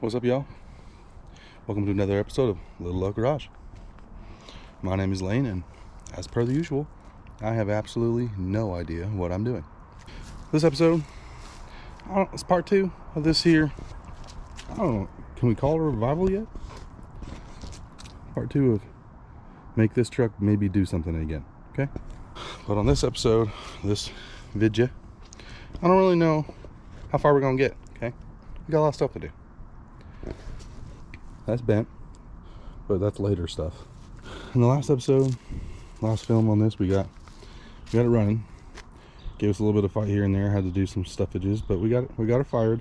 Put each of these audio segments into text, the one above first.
What's up, y'all? Welcome to another episode of Little Love Garage. My name is Lane, and as per the usual, I have absolutely no idea what I'm doing. This episode, it's part 2 of this here. I don't know, can we call it a revival yet? Part 2 of make this truck maybe do something again, okay? But on this episode, this vidya, I don't really know how far we're gonna get, okay? We got a lot of stuff to do. That's bent, but that's later stuff. In the last episode, last film on this, we got it running. Gave us a little bit of fight here and there. Had to do some stuffages, but we got it fired.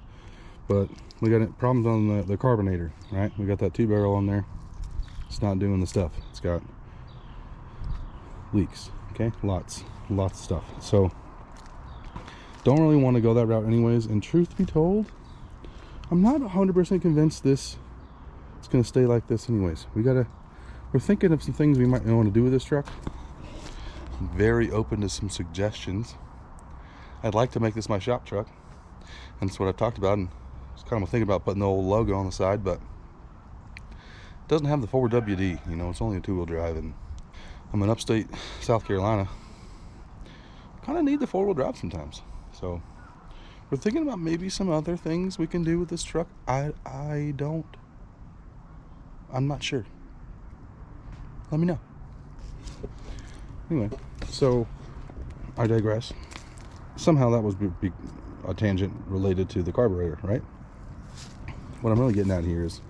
But we got problems on the carbonator, right? We got that 2-barrel on there. It's not doing the stuff. It's got leaks. Okay, lots of stuff. So don't really want to go that route anyways. And truth be told, I'm not 100% convinced it's gonna stay like this anyways. We're thinking of some things we might want to do with this truck. I'm very open to some suggestions. I'd like to make this my shop truck, and that's what I've talked about, and I was kind of thinking about putting the old logo on the side, but it doesn't have the 4WD, you know, it's only a 2-wheel drive, and I'm in upstate South Carolina. Kind of need the 4-wheel drive sometimes. So we're thinking about maybe some other things we can do with this truck. I'm not sure. Let me know. Anyway, so I digress. Somehow that was a tangent related to the carburetor, right? What I'm really getting at here is,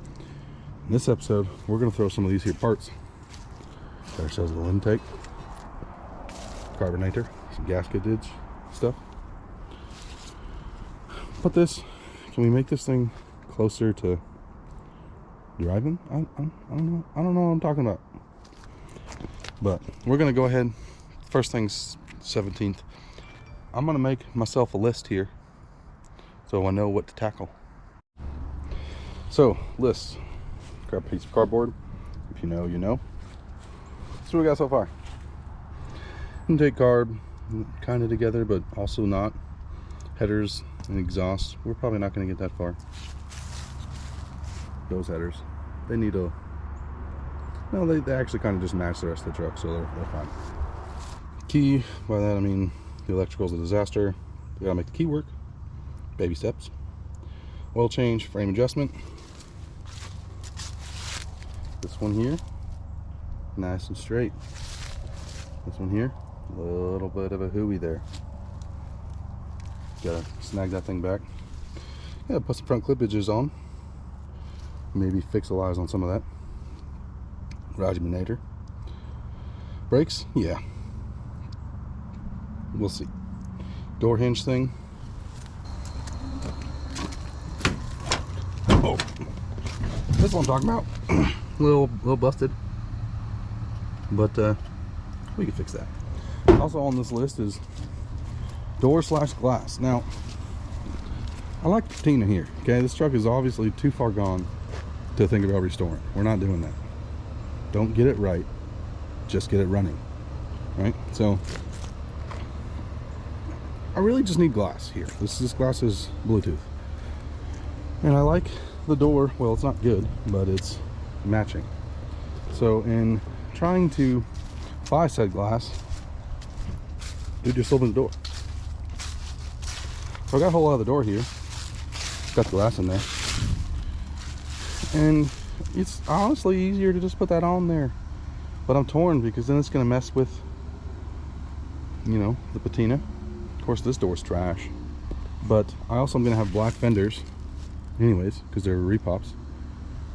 in this episode, we're going to throw some of these here parts. Got ourselves a little intake, carbonator, some gasketage stuff. Can we make this thing closer to driving? I don't know what I'm talking about. But we're gonna go ahead. First things 17th. I'm gonna make myself a list here so I know what to tackle. So, list. Grab a piece of cardboard. If you know, you know. That's what we got so far. Intake carb, kind of together, but also not. Headers and exhaust. We're probably not gonna get that far. Those headers, they need a, no, they actually kind of just match the rest of the truck, so they're fine. Key, by that I mean the electrical's a disaster. We gotta make the key work. Baby steps. Oil change, frame adjustment. This one here, nice and straight. This one here, a little bit of a hooey there. Gotta snag that thing back. Yeah, put some front clipages on. Maybe fixalize on some of that. Ragminator. Brakes? Yeah. We'll see. Door hinge thing. Oh, this is what I'm talking about. a little busted, but we can fix that. Also on this list is door/glass. Now, I like the patina here. Okay, this truck is obviously too far gone to think about restoring. We're not doing that. Don't get it right, just get it running, right? So I really just need glass here. This glass is Bluetooth, and I like the door. Well, it's not good, but it's matching. So in trying to buy said glass, dude, just open the door. So I got a whole lot of the door here. Got the glass in there. And it's honestly easier to just put that on there, but I'm torn because then it's going to mess with, you know, the patina. Of course, this door's trash, but I also am going to have black fenders anyways because they're repops,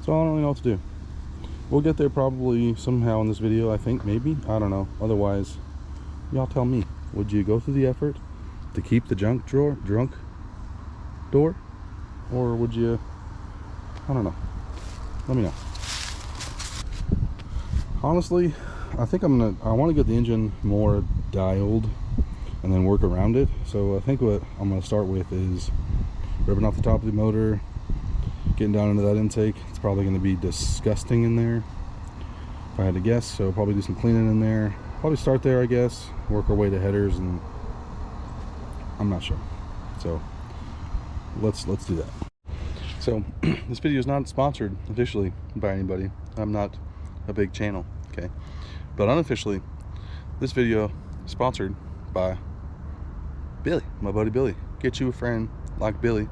so I don't really know what to do. We'll get there probably somehow in this video, I think, maybe, I don't know. Otherwise, y'all tell me, would you go through the effort to keep the drunk door, or would you, I don't know. Let me know. Honestly, I think I want to get the engine more dialed and then work around it. So I think what I'm going to start with is ripping off the top of the motor, getting down into that intake. It's probably going to be disgusting in there if I had to guess, so probably do some cleaning in there. Probably start there, I guess, work our way to headers, and I'm not sure. So let's do that. So this video is not sponsored officially by anybody. I'm not a big channel, okay? But unofficially, this video is sponsored by Billy, my buddy Billy. Get you a friend like Billy.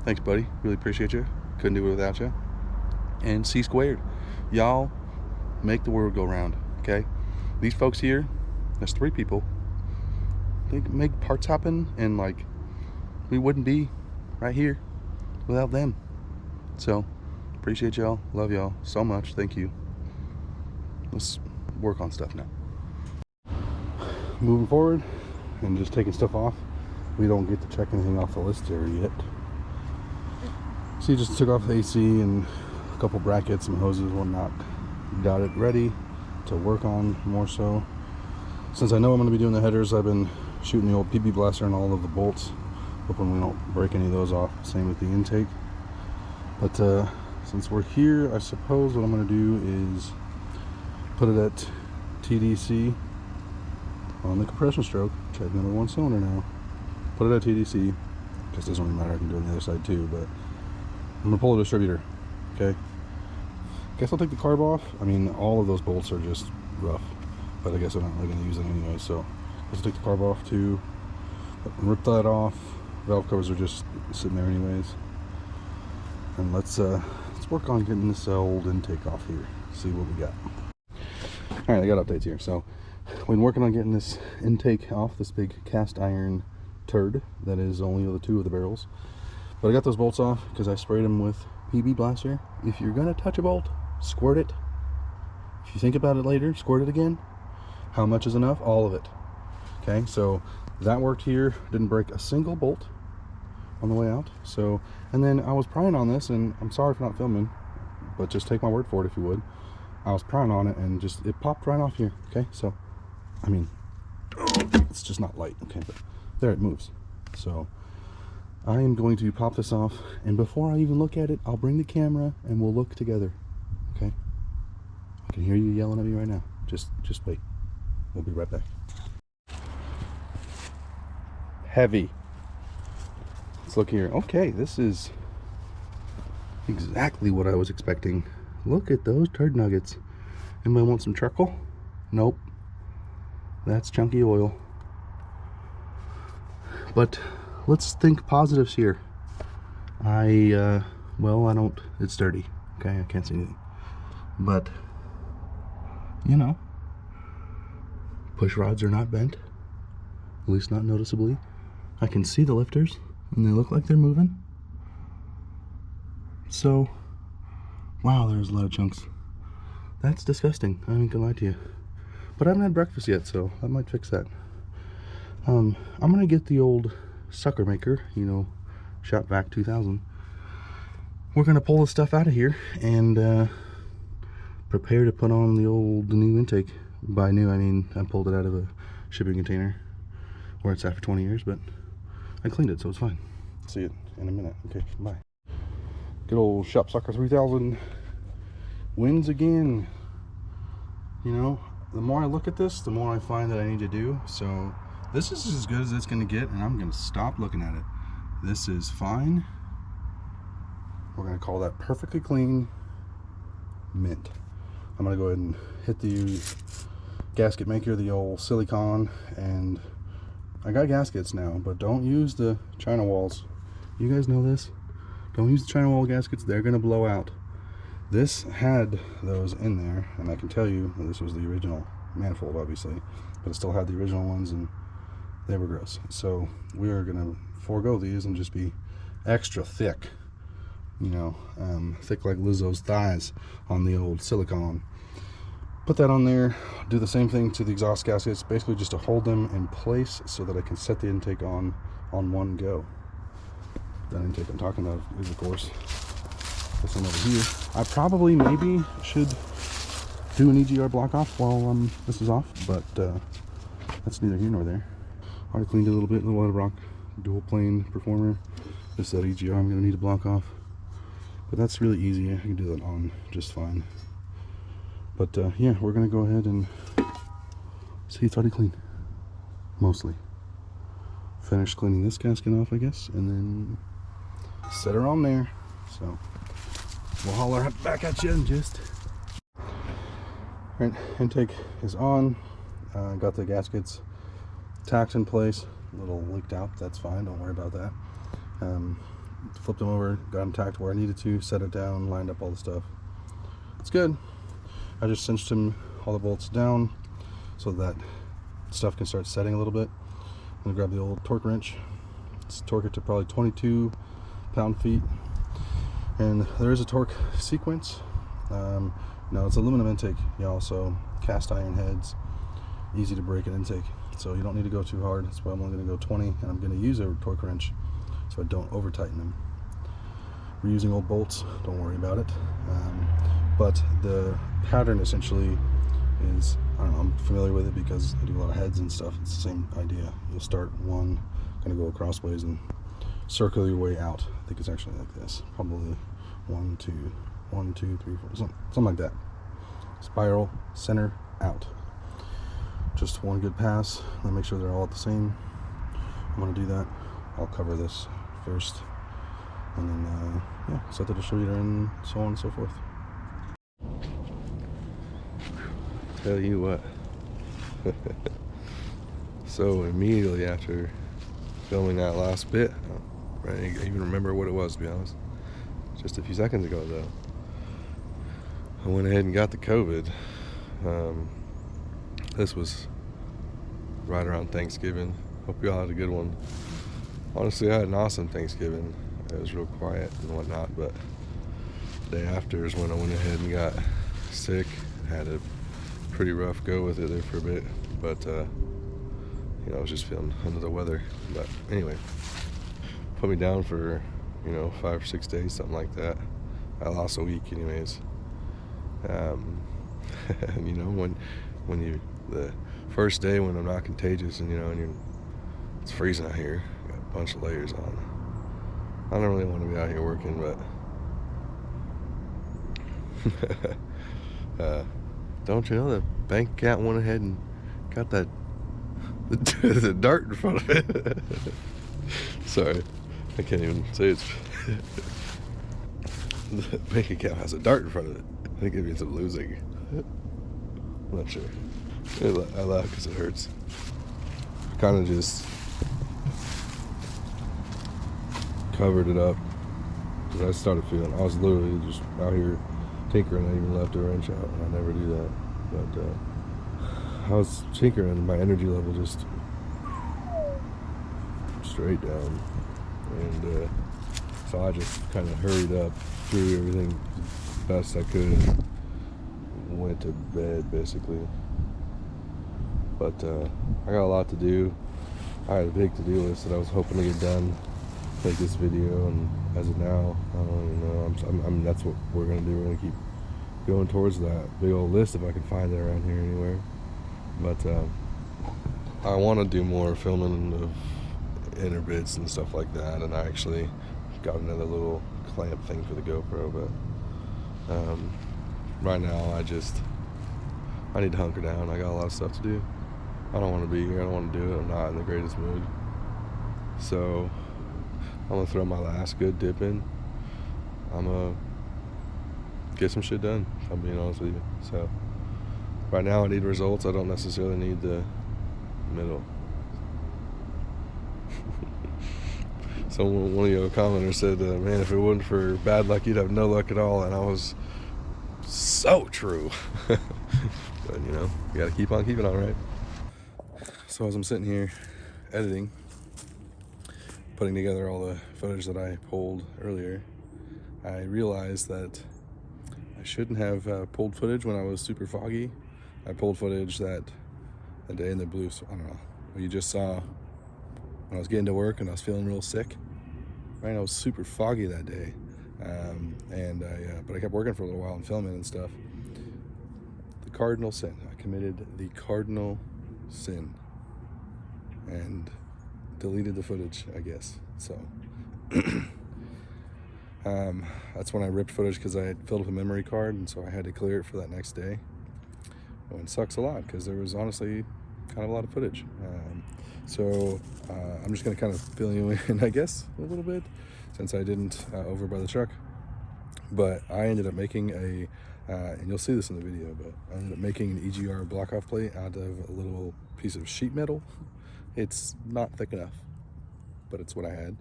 Thanks, buddy. Really appreciate you. Couldn't do it without you. And C Squared. Y'all make the world go round, okay? These folks here, there's 3 people. They make parts happen, and like, we wouldn't be right here without them. So, appreciate y'all. Love y'all so much. Thank you. Let's work on stuff now. Moving forward and just taking stuff off. We don't get to check anything off the list here yet. So you just took off the AC and a couple brackets, some hoses, whatnot. Got it ready to work on more so. Since I know I'm going to be doing the headers, I've been shooting the old PB blaster and all of the bolts, hoping we don't break any of those off. Same with the intake. But since we're here, I suppose what I'm going to do is put it at TDC on the compression stroke. Check number 1 cylinder now. Put it at TDC. Just doesn't really matter. I can do it on the other side too. But I'm gonna pull a distributor. Okay. Guess I'll take the carb off. I mean, all of those bolts are just rough, but I guess I'm not really gonna use them anyway. So let's take the carb off too. Rip that off. Valve covers are just sitting there anyways. And let's work on getting this old intake off here. See what we got. All right, I got updates here. So we've been working on getting this intake off, this big cast iron turd that is only the 2 of the barrels. But I got those bolts off because I sprayed them with PB blaster. If you're gonna touch a bolt, squirt it. If you think about it later, squirt it again. How much is enough? All of it. Okay, so that worked here. Didn't break a single bolt on the way out. So, and then I was prying on this, and I'm sorry for not filming, but just take my word for it if you would. I was prying on it and just, it popped right off here. Okay, so I mean, it's just not light. Okay, but there it moves. So I am going to pop this off, and before I even look at it, I'll bring the camera and we'll look together. Okay, I can hear you yelling at me right now. Just wait. We'll be right back. Heavy. Let's look here. Okay, this is exactly what I was expecting. Look at those turd nuggets. Anybody want some charcoal? Nope. That's chunky oil. But let's think positives here. Well, I don't, it's dirty. Okay, I can't see anything. But, you know, push rods are not bent. At least not noticeably. I can see the lifters, and they look like they're moving. So, wow, there's a lot of chunks. That's disgusting. I ain't gonna lie to you. But I haven't had breakfast yet, so I might fix that. I'm gonna get the old sucker maker, you know, Shop Vac 2000. We're gonna pull the stuff out of here and prepare to put on the new intake. By new, I mean I pulled it out of a shipping container where it's at for 20 years, but I cleaned it, so it's fine. See it in a minute. Okay, bye. Good old Shop Sucker 3000 wins again. You know, the more I look at this, the more I find that I need to do. So this is as good as it's going to get, and I'm going to stop looking at it. This is fine. We're going to call that perfectly clean mint. I'm going to go ahead and hit the gasket maker, the old silicone, and I got gaskets now, but don't use the China walls. You guys know this. Don't use the China wall gaskets. They're going to blow out. This had those in there, and I can tell you this was the original manifold, obviously, but it still had the original ones, and they were gross. So we are going to forego these and just be extra thick, you know, thick like Lizzo's thighs on the old silicone. Put that on there. Do the same thing to the exhaust gaskets, basically just to hold them in place so that I can set the intake on one go. That intake I'm talking about is, of course, this one over here. I probably maybe should do an EGR block off while this is off, but that's neither here nor there. Already cleaned it a little bit, a little out of rock, dual plane performer. This is that EGR I'm going to need to block off, but that's really easy. I can do that on just fine. But yeah, we're going to go ahead and see, it's already clean, mostly. Finish cleaning this gasket off, I guess, and then set her on there. So we'll holler back at you in just. Right, intake is on. Got the gaskets tacked in place. A little leaked out, that's fine, don't worry about that. Flipped them over, got them tacked where I needed to, set it down, lined up all the stuff. It's good. I just cinched them, all the bolts down so that stuff can start setting a little bit. I'm gonna grab the old torque wrench. Let's torque it to probably 22 pound-feet. And there is a torque sequence. Now it's aluminum intake, y'all, so cast iron heads, easy to break an intake. So you don't need to go too hard. That's why I'm only gonna go 20, and I'm gonna use a torque wrench so I don't over tighten them. We're using old bolts, don't worry about it. But the pattern essentially is, I don't know, I'm familiar with it because I do a lot of heads and stuff. It's the same idea. You'll start one, kind of go crossways and circle your way out. I think it's actually like this. Probably 1, 2, 1, 2, 3, 4, something like that. Spiral, center, out. Just one good pass, and make sure they're all at the same. I'm gonna do that. I'll cover this first, and then yeah, set the distributor and so on and so forth. Tell you what. So immediately after filming that last bit, I even remember what it was, to be honest. Just a few seconds ago, though, I went ahead and got the COVID. This was right around Thanksgiving. Hope you all had a good one. Honestly, I had an awesome Thanksgiving. It was real quiet and whatnot, but the day after is when I went ahead and got sick. Had a pretty rough go with it there for a bit, but you know, I was just feeling under the weather. But anyway, put me down for, you know, 5 or 6 days, something like that. I lost a week anyways. You know, when you, the first day when I'm not contagious, and you know, and it's freezing out here, got a bunch of layers on. I don't really want to be out here working, but don't you know the bank account went ahead and got that the dart in front of it. Sorry, I can't even say it's the bank account has a dart in front of it. I think it means I'm losing. I'm not sure. I laugh because it hurts. Kind of just covered it up because I started feeling, I was literally just out here tinkering. I even left a wrench out, and I never do that. But I was tinkering, and my energy level just straight down. And so I just kind of hurried up, threw everything as best I could, and went to bed basically. But I got a lot to do. I had a big to-do list that I was hoping to get done, make this video, and as of now, I don't even know. I mean, that's what we're gonna do. We're gonna keep going towards that big old list if I can find it around here anywhere. But I want to do more filming of inner bits and stuff like that, and I actually got another little clamp thing for the GoPro, but right now I need to hunker down. I got a lot of stuff to do. I don't want to be here. I don't want to do it. I'm not in the greatest mood. So I'm gonna throw my last good dip in. I'm gonna get some shit done, if I'm being honest with you. So right now I need results. I don't necessarily need the middle. So one of your commenters said, man, if it wasn't for bad luck, you'd have no luck at all. And I was so true. But you know, you gotta keep on keeping on, right? So as I'm sitting here editing, putting together all the footage that I pulled earlier, I realized that I shouldn't have pulled footage when I was super foggy. I pulled footage that day in the blue, so I don't know, what you just saw when I was getting to work and I was feeling real sick. Right, I was super foggy that day, but I kept working for a little while and filming and stuff. The cardinal sin. I committed the cardinal sin and deleted the footage, I guess. So that's when I ripped footage because I had filled up a memory card, and so I had to clear it for that next day. And it sucks a lot because there was honestly kind of a lot of footage. So I'm just gonna kind of fill you in, I guess, a little bit, since I didn't over by the truck But I ended up making a, and you'll see this in the video, but I ended up making an EGR block-off plate out of a little piece of sheet metal. It's not thick enough, but it's what I had.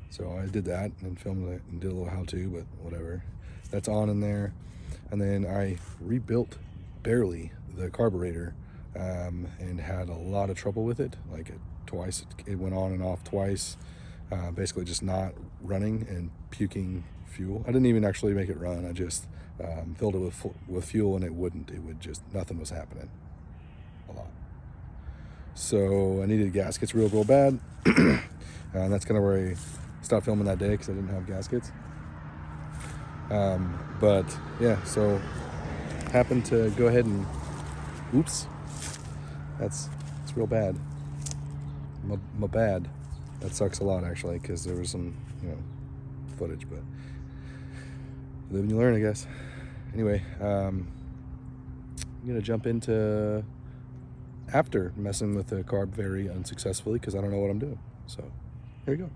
So I did that and filmed it and did a little how-to, but whatever. That's on in there. And then I rebuilt barely the carburetor and had a lot of trouble with it. Like twice, it went on and off twice. Basically just not running and puking fuel. I didn't even actually make it run. I just filled it with fuel and it wouldn't. It would just, nothing was happening a lot. So I needed gaskets real bad. And that's kind of where I stopped filming that day because I didn't have gaskets. But yeah, so happened to go ahead and, oops, it's real bad. My bad. That sucks a lot actually, because there was some, footage, but live and you learn, I guess. Anyway, I'm gonna jump into after messing with the carb very unsuccessfully because I don't know what I'm doing. So here you go.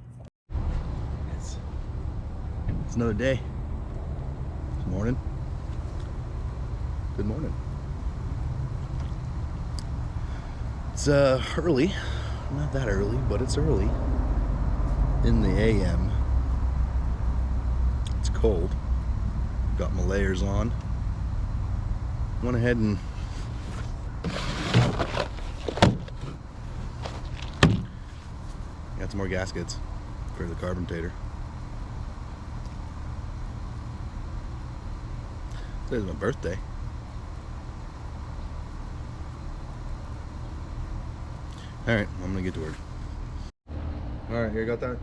It's another day. Good morning. Good morning. It's early. Not that early, but it's early. In the AM. It's cold. Got my layers on. Went ahead and got some more gaskets for the carburetor. Today's my birthday. Alright, I'm gonna get to work. Alright, here I got that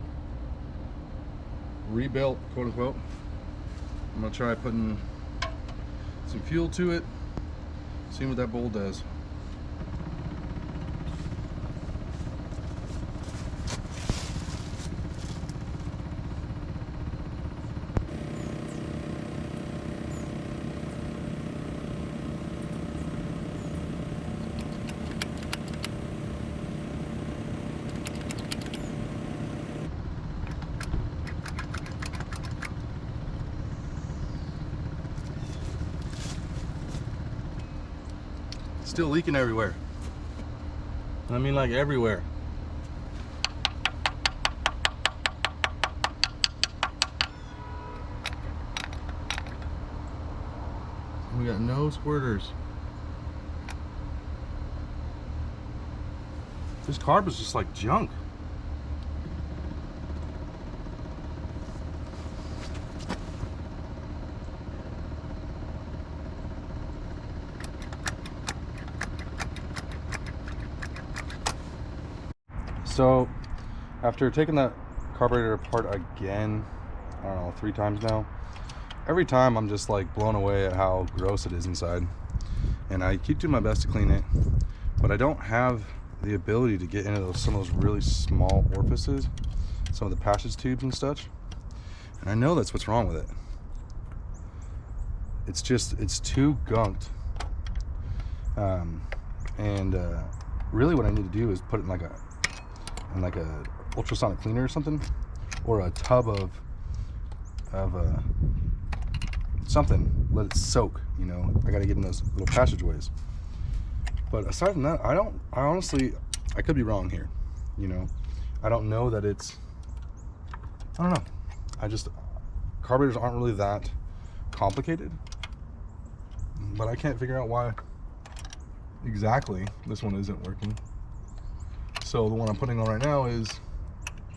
rebuilt, quote unquote. I'm gonna try putting some fuel to it, seeing what that bowl does. Still leaking everywhere. I mean, like everywhere. We got no squirters. This carb is just like junk. So after taking that carburetor apart again, I don't know, 3 times now, every time I'm just like blown away at how gross it is inside. And I keep doing my best to clean it, but I don't have the ability to get into some of those really small orifices, some of the passage tubes and such. And I know that's what's wrong with it. It's too gunked. Really what I need to do is put it in like a ultrasonic cleaner or something, or a tub of something, let it soak, I gotta get in those little passageways. But aside from that, I honestly, I could be wrong here, I don't know that it's, I don't know, carburetors aren't really that complicated, but I can't figure out why exactly this one isn't working. So the one I'm putting on right now is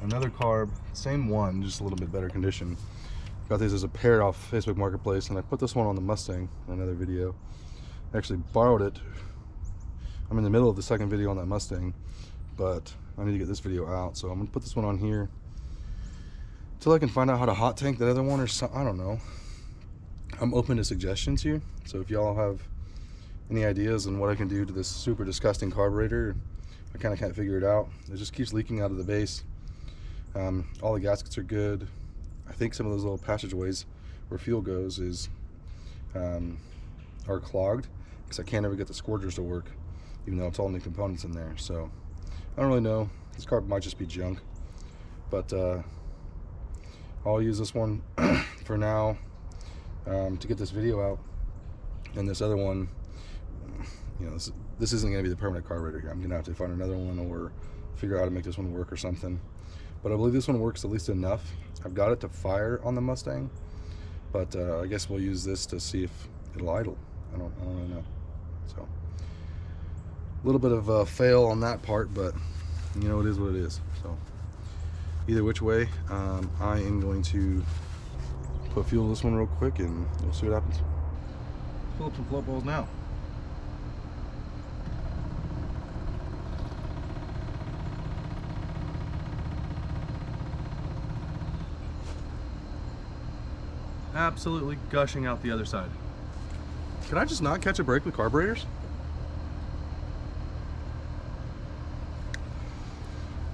another carb, same one, just a little bit better condition. Got these as a pair off Facebook Marketplace, and I put this one on the Mustang in another video. I actually borrowed it. I'm in the middle of the second video on that Mustang, but I need to get this video out, so I'm gonna put this one on here till I can find out how to hot tank that other one or something. I don't know. I'm open to suggestions here, so if y'all have any ideas on what I can do to this super disgusting carburetor, I kind of can't figure it out. It just keeps leaking out of the base. All the gaskets are good. I think some of those little passageways where fuel goes are clogged because I can't ever get the squirters to work, even though it's all new components in there. So I don't really know. This carb might just be junk, but I'll use this one for now, to get this video out. And this other one, you know, this isn't going to be the permanent carburetor here. I'm going to have to find another one or figure out how to make this one work or something. But I believe this one works at least enough. I've got it to fire on the Mustang, but I guess we'll use this to see if it'll idle. I don't really know. So a little bit of a fail on that part, but you know, it is what it is. So either which way, I am going to put fuel to this one real quick and we'll see what happens. Fill up some float balls now. Absolutely gushing out the other side. Can I just not catch a break with carburetors?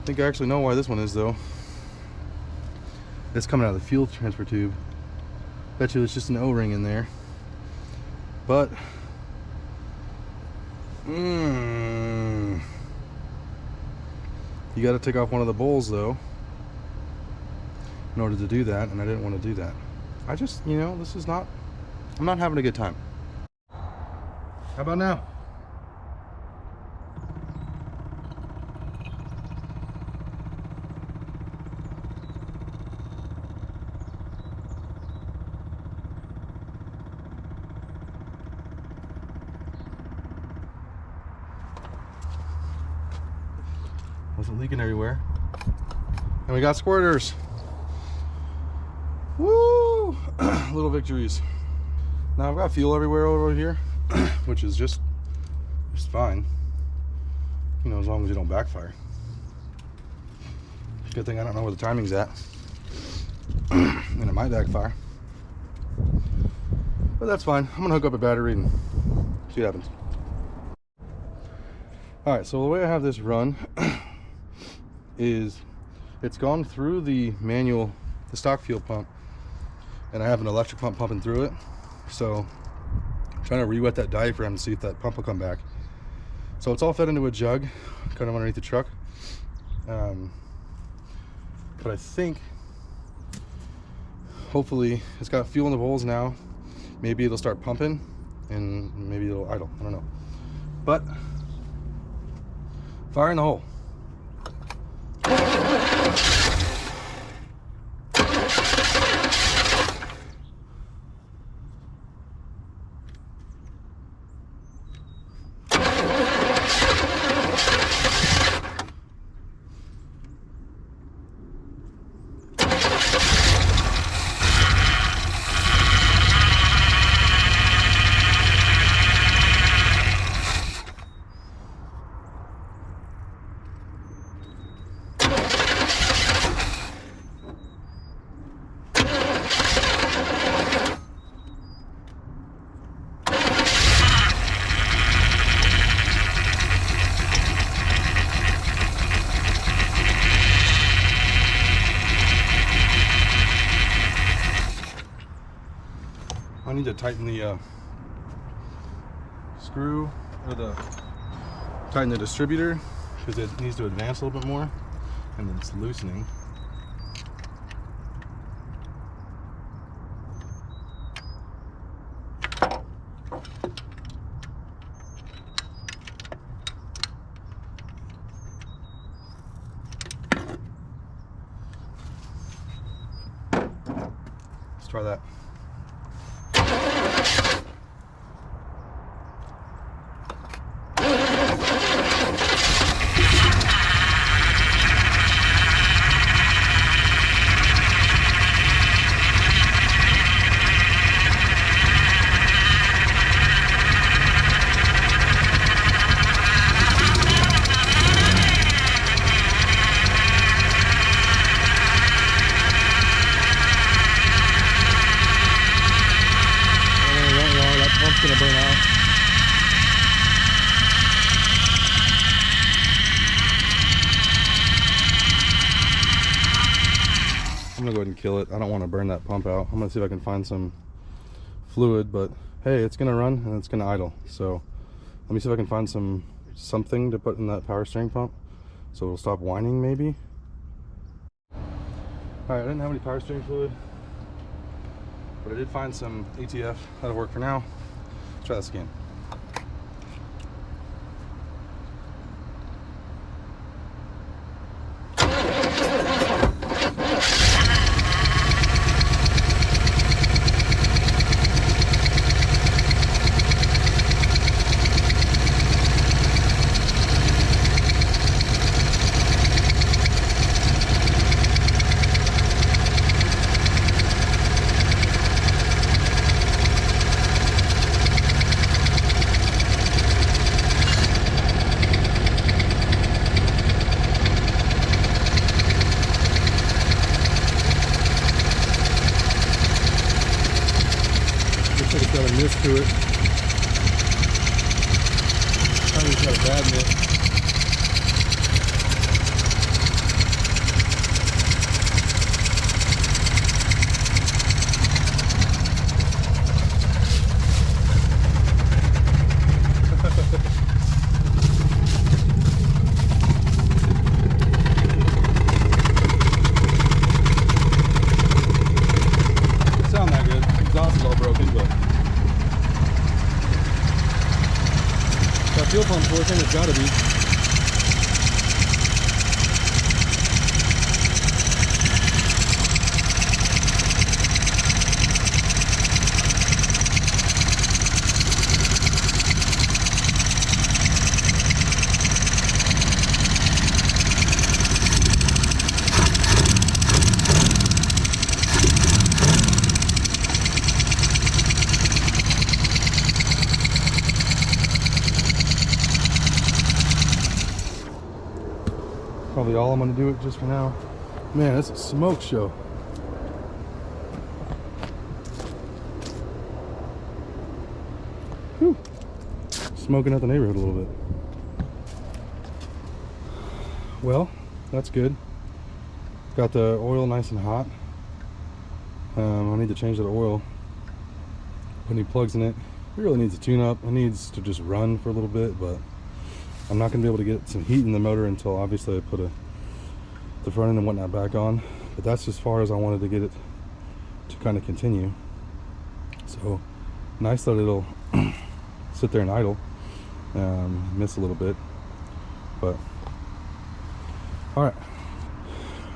I think I actually know why this one is though. It's coming out of the fuel transfer tube. Bet you it's just an O-ring in there. But you got to take off one of the bowls though in order to do that, and I didn't want to do that. I just, you know, this is not, I'm not having a good time. How about now? Wasn't leaking everywhere. And we got squirters. Woo! Little victories. Now I've got fuel everywhere over here, which is just fine. You know, as long as you don't backfire. Good thing I don't know where the timing's at. And it might backfire. But that's fine. I'm gonna hook up a battery and see what happens. Alright, so the way I have this run is it's gone through the manual, the stock fuel pump, and I have an electric pump pumping through it. So I'm trying to re-wet that diaphragm to see if that pump will come back. So it's all fed into a jug kind of underneath the truck, but I think hopefully it's got fuel in the bowls now. Maybe it'll start pumping and maybe it'll idle, I don't know. But fire in the hole. I need to tighten the screw, or tighten the distributor, because it needs to advance a little bit more, and it's loosening. Let's try that. Gonna burn out. I'm gonna go ahead and kill it. I don't want to burn that pump out. I'm gonna see if I can find some fluid, but hey, it's gonna run and it's gonna idle. So let me see if I can find something to put in that power steering pump so it'll stop whining maybe. Alright, I didn't have any power steering fluid. But I did find some ATF that'll work for now. Let's try this again. Looks like it's got a mist to it. Probably got a bad mist. Sound that good. Exhaust is all broken, but that fuel pump's working. It's got to be. Probably all I'm gonna do it just for now. Man, it's a smoke show. Whew. Smoking out the neighborhood a little bit. Well, that's good. Got the oil nice and hot. I need to change that oil. Put any plugs in it. It really needs a tune-up. It needs to just run for a little bit, but I'm not going to be able to get some heat in the motor until obviously I put the front end and whatnot back on. But that's as far as I wanted to get it to kind of continue. So nice that it'll sit there and idle. Miss a little bit, but all right.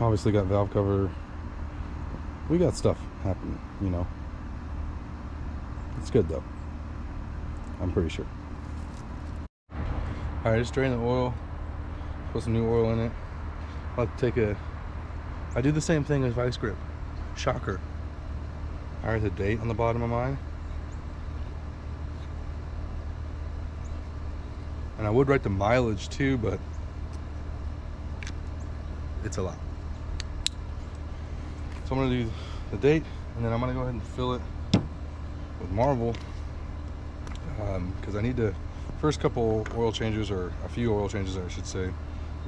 Obviously got valve cover. We got stuff happening, you know. It's good though. I'm pretty sure. All right, just drain the oil. Put some new oil in it. I'll take I do the same thing with vice grip. Shocker. I write the date on the bottom of mine. And I would write the mileage too, but it's a lot. So I'm gonna do the date, and then I'm gonna go ahead and fill it with Marvel, because I need to, first couple oil changes, or a few oil changes I should say,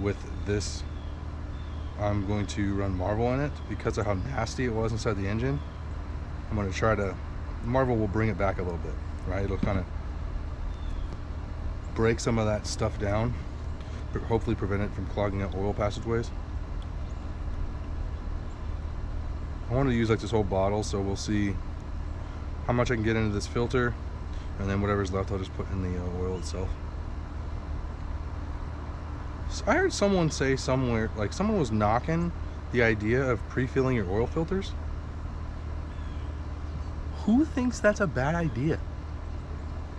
with this, I'm going to run Marvel in it because of how nasty it was inside the engine. I'm going to try to, Marvel will bring it back a little bit, right? It'll kind of break some of that stuff down, hopefully prevent it from clogging up oil passageways. I want to use like this whole bottle, so we'll see how much I can get into this filter, and then whatever's left I'll just put in the oil itself. So I heard someone say somewhere, like someone was knocking the idea of pre-filling your oil filters. Who thinks that's a bad idea?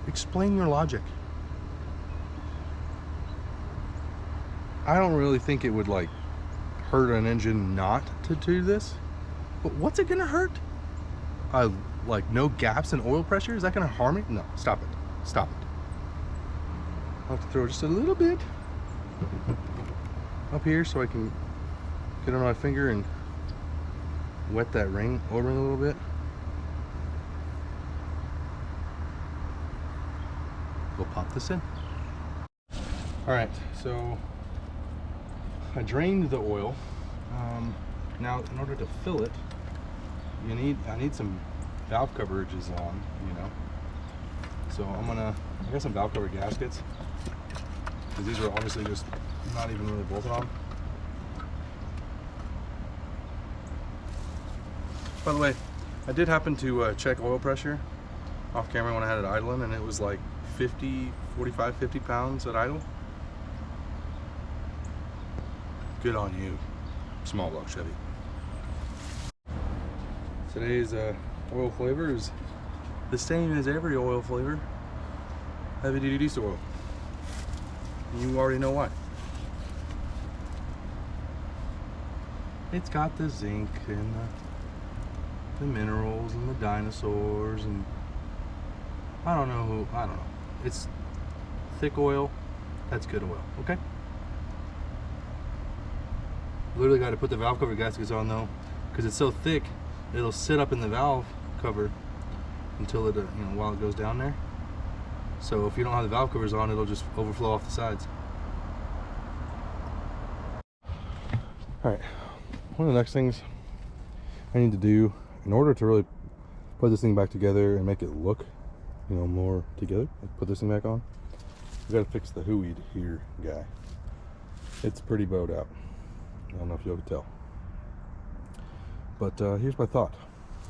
Explain your logic. I don't really think it would like hurt an engine not to do this, but what's it gonna hurt? Like no gaps in oil pressure? Is that gonna harm it? No, stop it, stop it. I'll have to throw just a little bit up here so I can get on my finger and wet that ring, oil ring a little bit. We'll pop this in. All right, so I drained the oil. Now, in order to fill it, I need some valve coverages on, you know. So I got some valve cover gaskets, because these are obviously just not even really bolted on. By the way, I did happen to check oil pressure off camera when I had it idling, and it was like 45, 50 pounds at idle. Good on you, small block Chevy. Today's oil flavor is the same as every oil flavor, heavy duty diesel oil. You already know why. It's got the zinc and the minerals and the dinosaurs, and I don't know. It's thick oil. That's good oil, okay? Literally got to put the valve cover gaskets on though, because it's so thick, it'll sit up in the valve cover until it, while it goes down there. So if you don't have the valve covers on, it'll just overflow off the sides. All right, one of the next things I need to do in order to really put this thing back together and make it look, more together, like put this thing back on, we got to fix the hooey here guy. It's pretty bowed out. I don't know if you can tell, but here's my thought,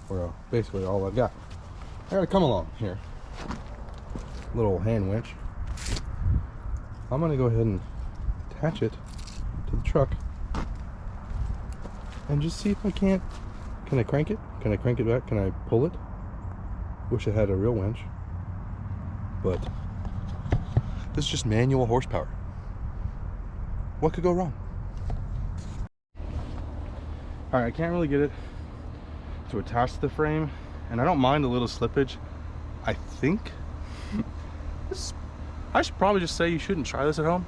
or basically all I've got. I gotta come along here, little hand winch. I'm gonna go ahead and attach it to the truck and just see if I can't. Can I crank it? Can I crank it back? Can I pull it? Wish I had a real winch, but this is just manual horsepower. What could go wrong? All right, I can't really get it to attach to the frame, and I don't mind a little slippage. I think I should probably just say you shouldn't try this at home.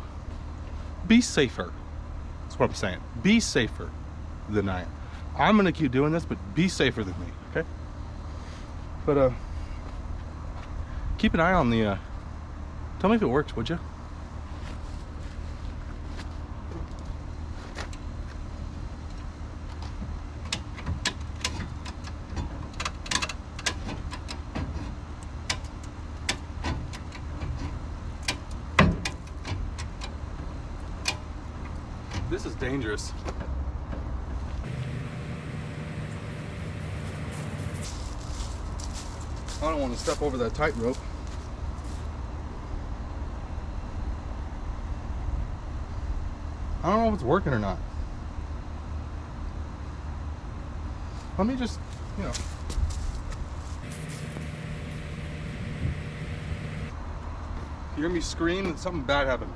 Be safer. That's what I'm saying. Be safer than I am. I'm gonna keep doing this, but be safer than me, okay? But keep an eye on the tell me if it works, would you? This is dangerous. I don't want to step over that tightrope. I don't know if it's working or not. Let me just, You hear me scream and something bad happened.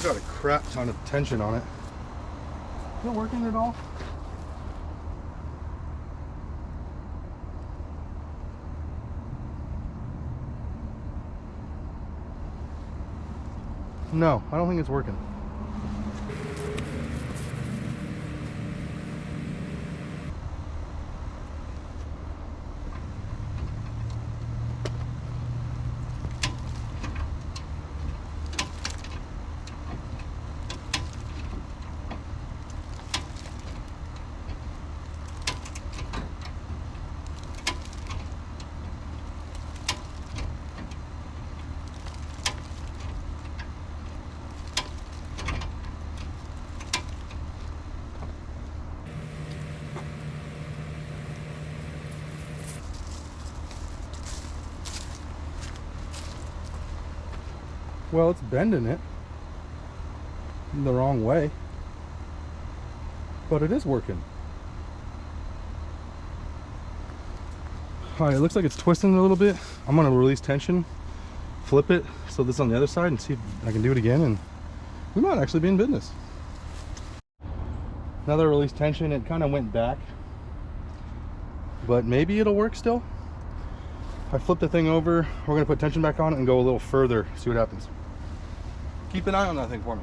Got a crap ton of tension on it. Is it working at all? No, I don't think it's working. Well, it's bending it in the wrong way, but it is working. All right, it looks like it's twisting a little bit. I'm gonna release tension, flip it so this is on the other side, and see if I can do it again, and we might actually be in business. Now that I released tension, it kind of went back, but maybe it'll work still. If I flip the thing over, we're gonna put tension back on it and go a little further, see what happens. Keep an eye on that thing for me.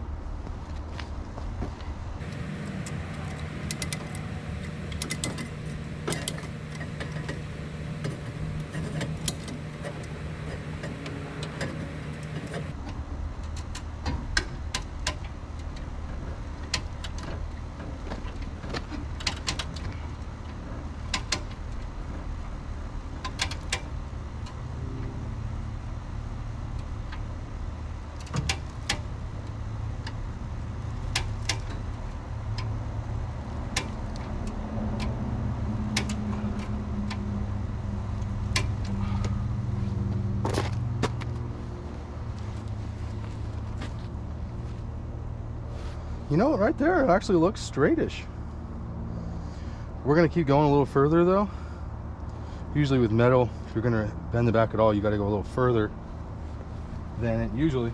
You know, right there, it actually looks straightish. We're gonna keep going a little further though. Usually with metal, if you're gonna bend the back at all, you gotta go a little further than it usually.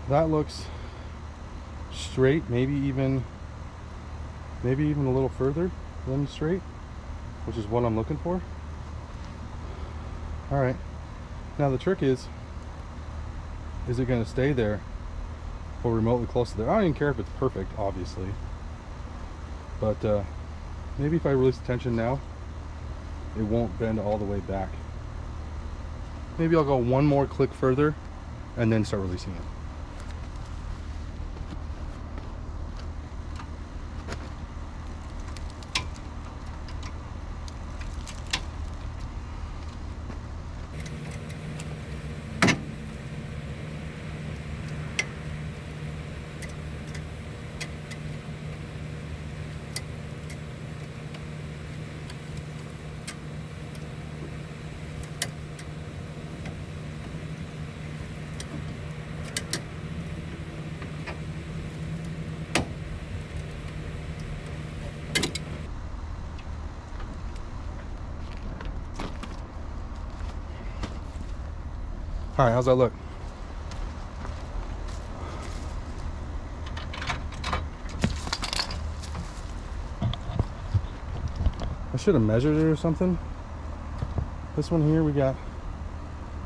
That looks straight, maybe even a little further than straight, which is what I'm looking for. All right, now the trick is it going to stay there or remotely close to there? I don't even care if it's perfect, obviously, but maybe if I release the tension now, it won't bend all the way back. Maybe I'll go one more click further and then start releasing it. All right, how's that look? I should have measured it or something. This one here, we got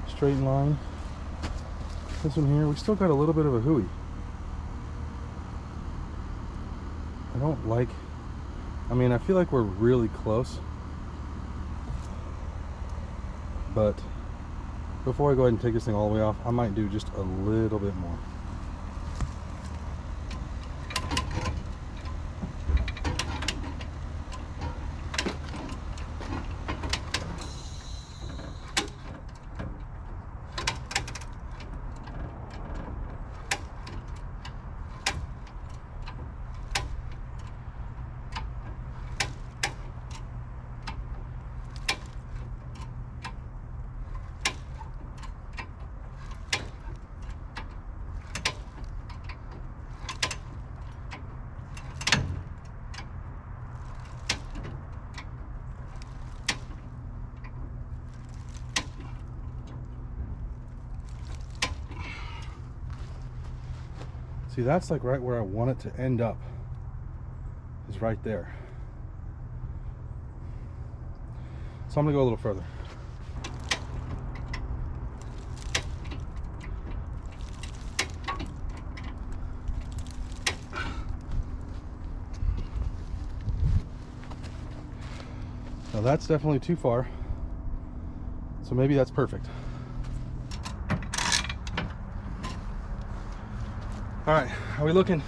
straight line. This one here, we still got a little bit of a hooey. I don't like, I mean, I feel like we're really close, but before I go ahead and take this thing all the way off, I might do just a little bit more. See, that's like right where I want it to end up, is right there. So I'm gonna go a little further. Now that's definitely too far, so maybe that's perfect. All right, are we looking?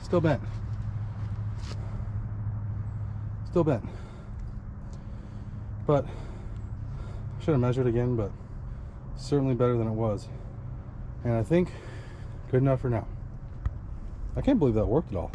Still bent. Still bent. But I should have measured again, but certainly better than it was. And I think good enough for now. I can't believe that worked at all.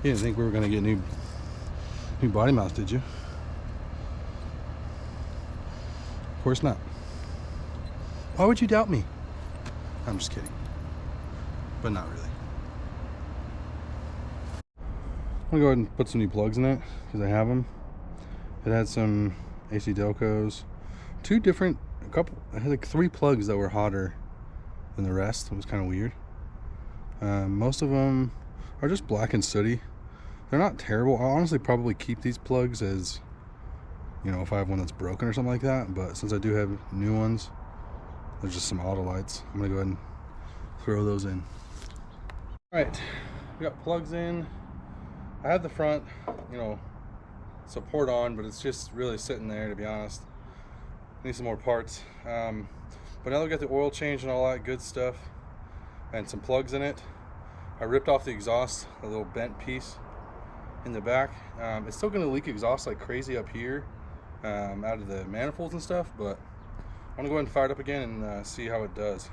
You didn't think we were going to get new body mounts, did you? Of course not. Why would you doubt me? I'm just kidding. But not really. I'm going to go ahead and put some new plugs in it, because I have them. It had some AC Delcos, two different I had like 3 plugs that were hotter than the rest. It was kind of weird. Most of them are just black and sooty. They're not terrible. I'll honestly probably keep these plugs as, you know, if I have one that's broken or something like that. But since I do have new ones, there's just some auto lights. I'm gonna go ahead and throw those in. All right, we got plugs in. I have the front, you know, support on, but it's just really sitting there, to be honest. Need some more parts. But now we got the oil change and all that good stuff, and some plugs in it. I ripped off the exhaust, a little bent piece in the back. It's still going to leak exhaust like crazy up here, out of the manifolds and stuff, but I'm going to go ahead and fire it up again and see how it does.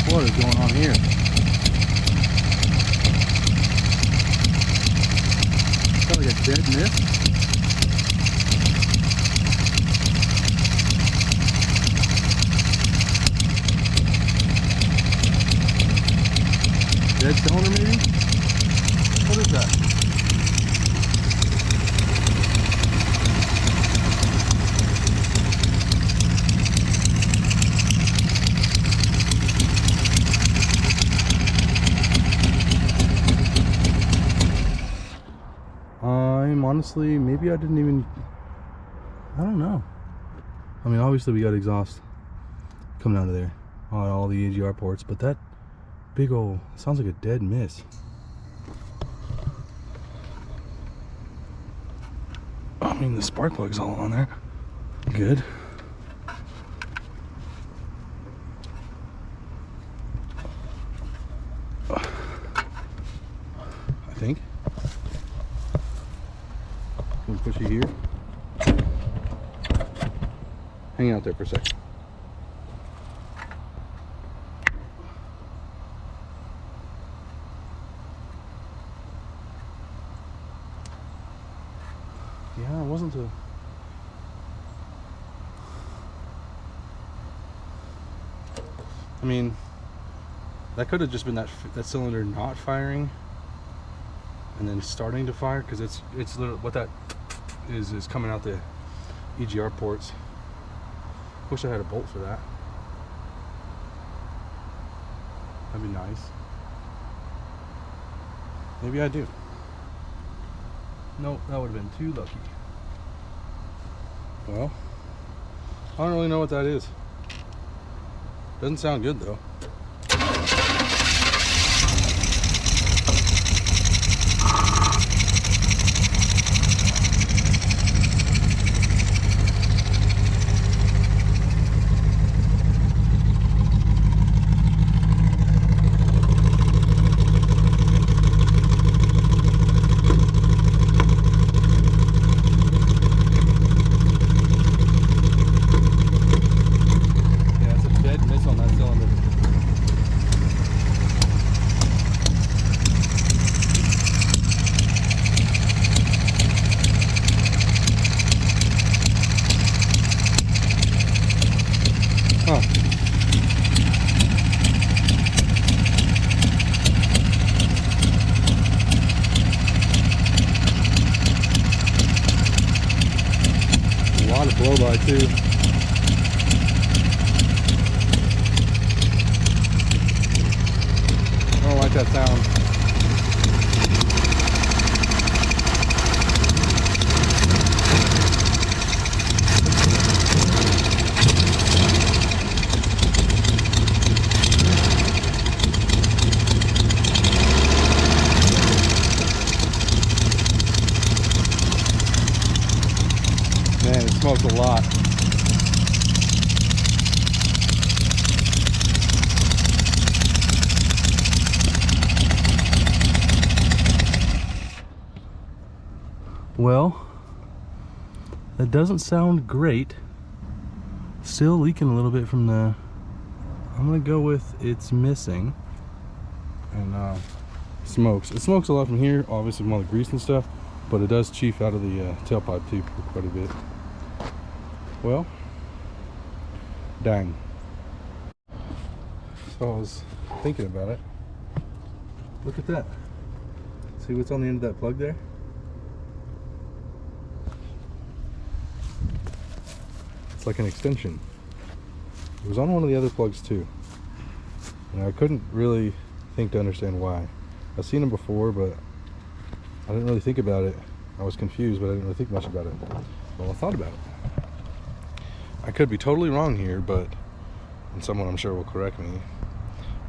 What is going on here? Sounds like a dead miss. Dead cylinder maybe? What is that? Honestly, maybe I didn't even, I don't know. I mean, obviously we got exhaust coming out of there on all the AGR ports, but that big old, sounds like a dead miss. I mean, the spark plug's all on there. Good. I think. Can push it here. Hang out there for a second. Yeah, it wasn't a... I mean, that could have just been that cylinder not firing and then starting to fire, because it's literally what that is coming out the EGR ports. Wish I had a bolt for that. That'd be nice. Maybe I do. Nope, that would have been too lucky. Well, I don't really know what that is. Doesn't sound good though. Blow by too. I don't like that sound. Man, it smokes a lot. Well, that doesn't sound great. Still leaking a little bit from the, I'm gonna go with it's missing. And smokes. It smokes a lot from here, obviously from all the grease and stuff, but it does chief out of the tailpipe too quite a bit. Well, dang. So I was thinking about it. Look at that. See what's on the end of that plug there? It's like an extension. It was on one of the other plugs too. And I couldn't really think to understand why. I've seen them before, but I didn't really think about it. I was confused, but I didn't really think much about it. Well, I thought about it. I could be totally wrong here, but, and someone I'm sure will correct me,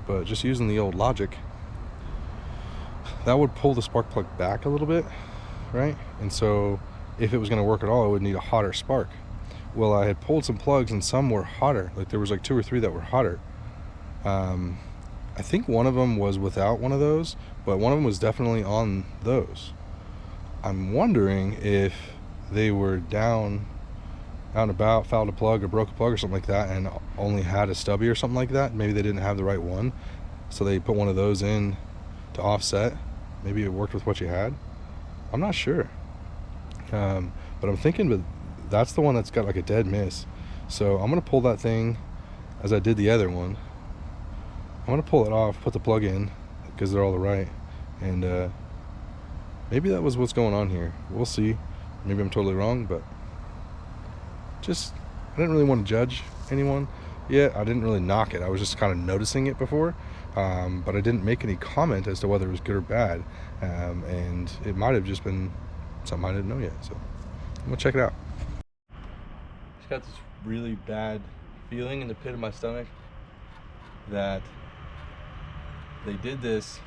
but just using the old logic, that would pull the spark plug back a little bit, right? And so if it was going to work at all, it would need a hotter spark. Well, I had pulled some plugs and some were hotter. Like there was like 2 or 3 that were hotter. I think one of them was without one of those, but one of them was definitely on those. I'm wondering if they were down out and about, fouled a plug or broke a plug or something like that, and only had a stubby or something like that. Maybe they didn't have the right one, so they put one of those in to offset. Maybe it worked with what you had. I'm not sure, but I'm thinking that that's the one that's got like a dead miss. So I'm gonna pull that thing as I did the other one. I'm gonna pull it off, put the plug in, because they're all the right, and maybe that was what's going on here. We'll see. Maybe I'm totally wrong, but just, I didn't really want to judge anyone yet. I didn't really knock it. I was just kind of noticing it before, but I didn't make any comment as to whether it was good or bad, and it might have just been something I didn't know yet. So I'm gonna check it out. Just got this really bad feeling in the pit of my stomach that they did this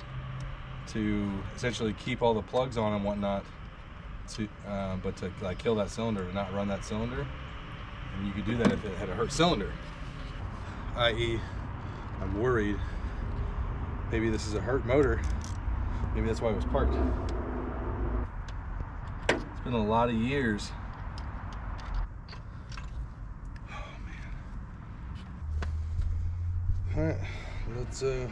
to essentially keep all the plugs on and whatnot, but to like kill that cylinder and not run that cylinder. And you could do that if it had a hurt cylinder, i.e. I'm worried maybe this is a hurt motor. Maybe that's why it was parked. It's been a lot of years. Oh man. All right, let's see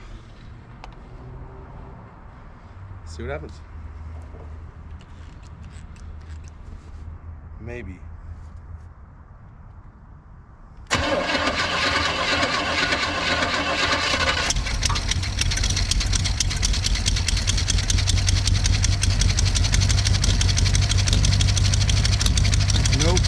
what happens. Maybe. Nope.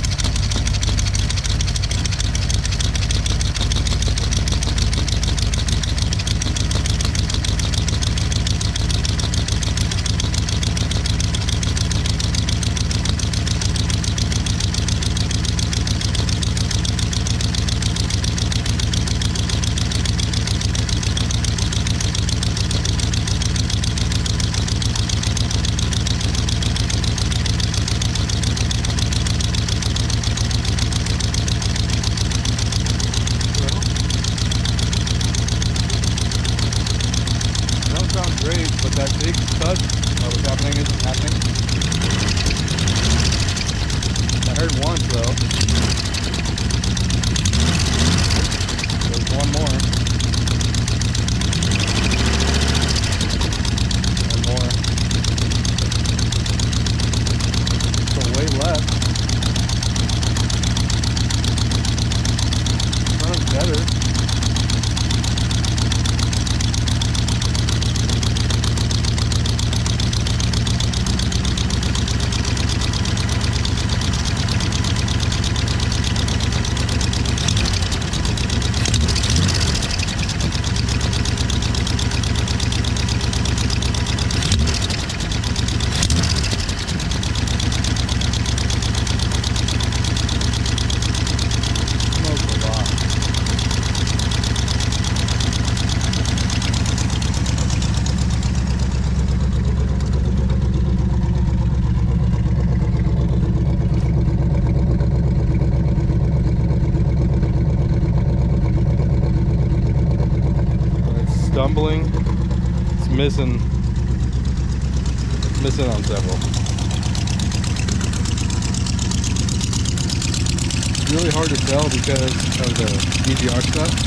Great, but that big thud that was happening isn't happening. I heard once though. There's one more. One more. So way less. Running better. Stumbling, it's missing on several. It's really hard to tell because of the EGR stuff.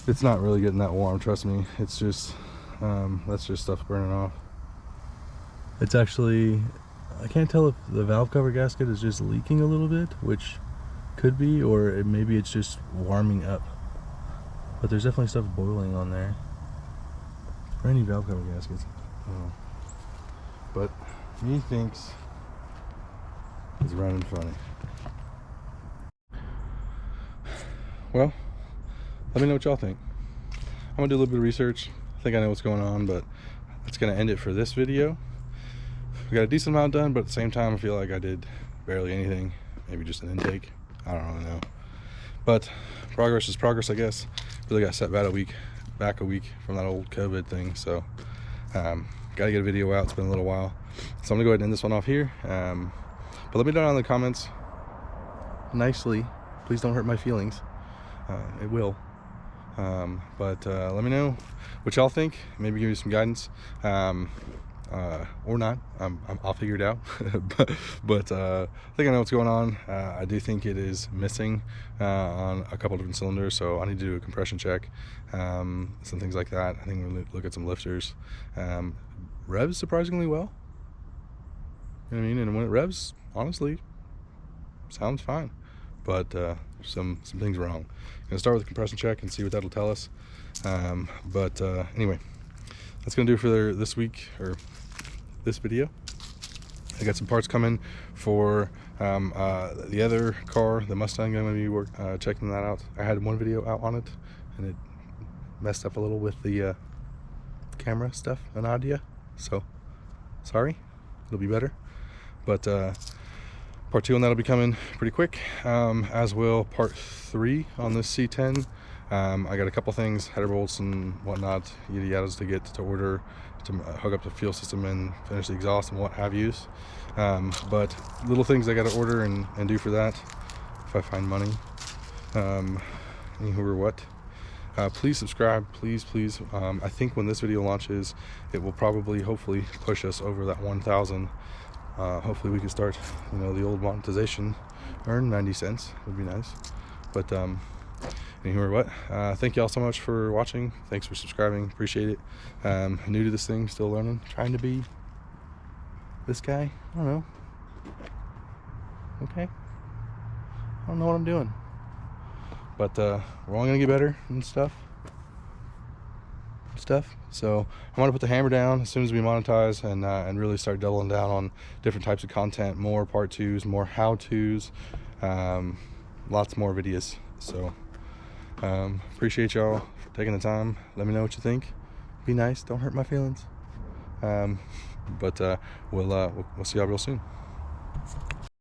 It's not really getting that warm, trust me. It's just, that's just stuff burning off. It's actually, I can't tell if the valve cover gasket is just leaking a little bit, which could be, or maybe it's just warming up. But there's definitely stuff boiling on there. Or any valve cover gaskets. But he thinks it's running funny. Well, let me know what y'all think. I'm gonna do a little bit of research. I think I know what's going on, but that's gonna end it for this video. We got a decent amount done, but at the same time I feel like I did barely anything. Maybe just an intake, I don't really know. But progress is progress, I guess. Really got set back a week from that old COVID thing, so gotta get a video out. It's been a little while, so I'm gonna go ahead and end this one off here. But let me know in the comments nicely, please don't hurt my feelings. It will. But let me know what y'all think. Maybe give me some guidance, or not. I'll figure it out. but I think I know what's going on. I do think it is missing on a couple different cylinders, so I need to do a compression check, some things like that. I think we'll look at some lifters. Revs surprisingly well. You know what I mean? And when it revs, honestly, sounds fine. But some things wrong. I'm gonna start with a compression check and see what that'll tell us. Anyway, that's gonna do it for this week, or this video. I got some parts coming for the other car, the Mustang. I'm gonna be checking that out. I had one video out on it and it messed up a little with the camera stuff and audio, so sorry. It'll be better. But part 2 on that'll be coming pretty quick, as will part 3 on this C10. I got a couple things, header bolts and whatnot, yada yadas to get to order to hook up the fuel system and finish the exhaust and what have yous. But little things I got to order and do for that if I find money. Who or what. Please subscribe, please. I think when this video launches, it will probably, hopefully, push us over that 1,000. Hopefully we can start, the old monetization, earn 90 cents would be nice. But anywho or what, thank y'all so much for watching. Thanks for subscribing, appreciate it. New to this thing, still learning, trying to be this guy. I don't know. Okay, I don't know what I'm doing, but we're all gonna get better and stuff. So I want to put the hammer down as soon as we monetize and really start doubling down on different types of content, more part 2s, more how-tos, lots more videos. So appreciate y'all for taking the time. Let me know what you think. Be nice, don't hurt my feelings. But we'll see y'all real soon.